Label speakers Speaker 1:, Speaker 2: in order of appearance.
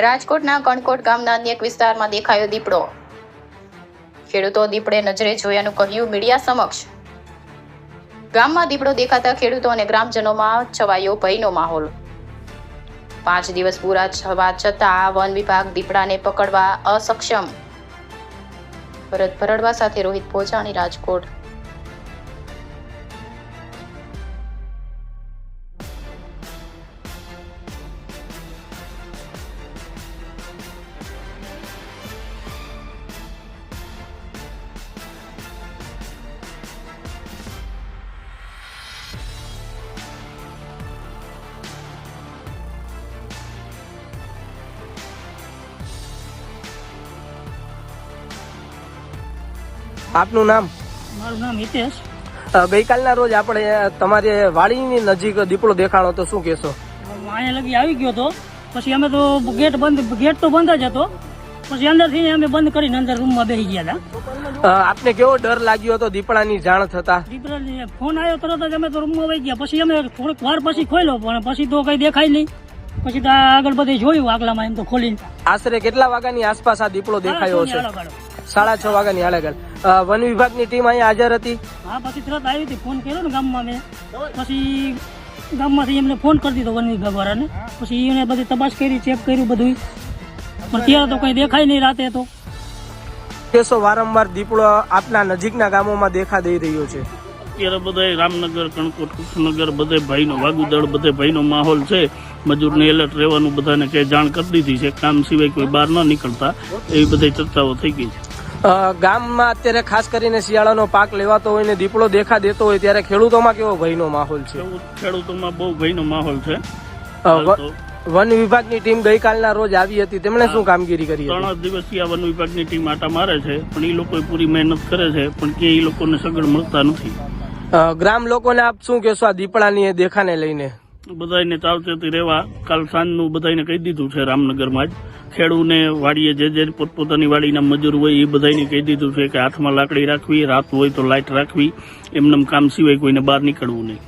Speaker 1: રાજકોટના કણકોટ ગામના અન્ય એક વિસ્તારમાં દેખાયો દીપડો. ખેડૂતો દીપડે નજરે જોયાનું કહ્યું મીડિયા સમક્ષ. ગામમાં દીપડો દેખાતા ખેડૂતો અને ગ્રામજનોમાં છવાયો ભયનો માહોલ. 5 દિવસ પૂરા થવા છતાં વન વિભાગ દીપડાને પકડવા અસક્ષમ. ભરત ભરડવા સાથે રોહિત પોચાણી, રાજકોટ.
Speaker 2: આપનું નામ?
Speaker 3: મારું નામ હિતેશ.
Speaker 2: ગઈકાલના રોજ આપણે તમારી વાડીની નજીક દીપડો દેખાણો તો શું કહેશો?
Speaker 3: અહીંયા લગી આવી ગયો હતો, પછી અમે તો ગેટ તો બંધ જ હતો, પછી અંદરથી અમે બંધ કરીને અંદર રૂમમાં બેસી ગયા હતા.
Speaker 2: આપને કેવો ડર લાગ્યો હતો દીપડાની જાણ થતા?
Speaker 3: દીપડાને ફોન આવ્યો તરત જ અમે તો રૂમમાં વહી ગયા. પછી અમે થોડીક વાર પછી ખોલ્યો, પણ પછી તો કઈ દેખાય નહીં. પછી તો આગળ બધે જોયું આગલામાં એમ તો ખોલીને.
Speaker 2: આશરે કેટલા વાગ્યાની આસપાસ આ દીપડો દેખાયો છે? 6:30 વાગ્યાની આડેગાળ. વન વિભાગની ટીમ અહીંયા હાજર હતી?
Speaker 3: હા, પછી તરત આવી હતી. ફોન કર્યો ને ગામમાં મેં, પછી ગામમાંથી એમને ફોન કરી દીધો વન વિભાગ વાળાને. પછી એને બધી તપાસ કરી, ચેક કર્યું બધું, પણ ત્યારે તો કઈ દેખાય નહીં. રાતે તો
Speaker 2: કેસો વારંવાર દીપડો આપના નજીકના ગામોમાં દેખા દઈ રહ્યો છે.
Speaker 4: અત્યારે બધા રામનગર, કણકોટ, કૃષ્ણનગર બધે ભાઈનો વાગુદળ, બધે ભાઈનો માહોલ છે. મજૂરને એલર્ટ રહેવાનું બધાને કે જાણ કરી દીધી છે. કામ સિવાય કોઈ બહાર ન નીકળતા, એવી બધી ચર્ચાઓ થઈ ગઈ છે.
Speaker 2: ગામમાં અત્યારે ખાસ કરીને શિયાળાનો પાક લેવાતો હોય ને દીપડો દેખા દેતો હોય ત્યારે ખેડૂતોમાં કેવો ભયનો માહોલ છે?
Speaker 4: ખેડૂતોમાં બહુ ભયનો માહોલ છે.
Speaker 2: વન વિભાગની ટીમ ગઈકાલના રોજ આવી હતી, તેમણે શું કામગીરી કરી?
Speaker 4: 3 દિવસથી આ વન વિભાગની ટીમ આટા મારે છે, પણ એ લોકો પૂરી મહેનત કરે છે, પણ કે એ લોકોને સગવડ મળતા નથી.
Speaker 2: ગ્રામ લોકોને આપ શું કહેશો આ દીપડાની દેખાને લઈને?
Speaker 4: બધાને સાવચેતી રહેવા કાલ સાંજનું બધાને કહી દીધું છે. રામનગરમાં જ ખેડૂને વાડીએ જે પોતપોતાની વાડીના મજૂર હોય એ બધાને કહી દીધું છે કે હાથમાં લાકડી રાખવી, રાત હોય તો લાઇટ રાખવી, એમનેમ કામ સિવાય કોઈને બહાર નીકળવું નહીં.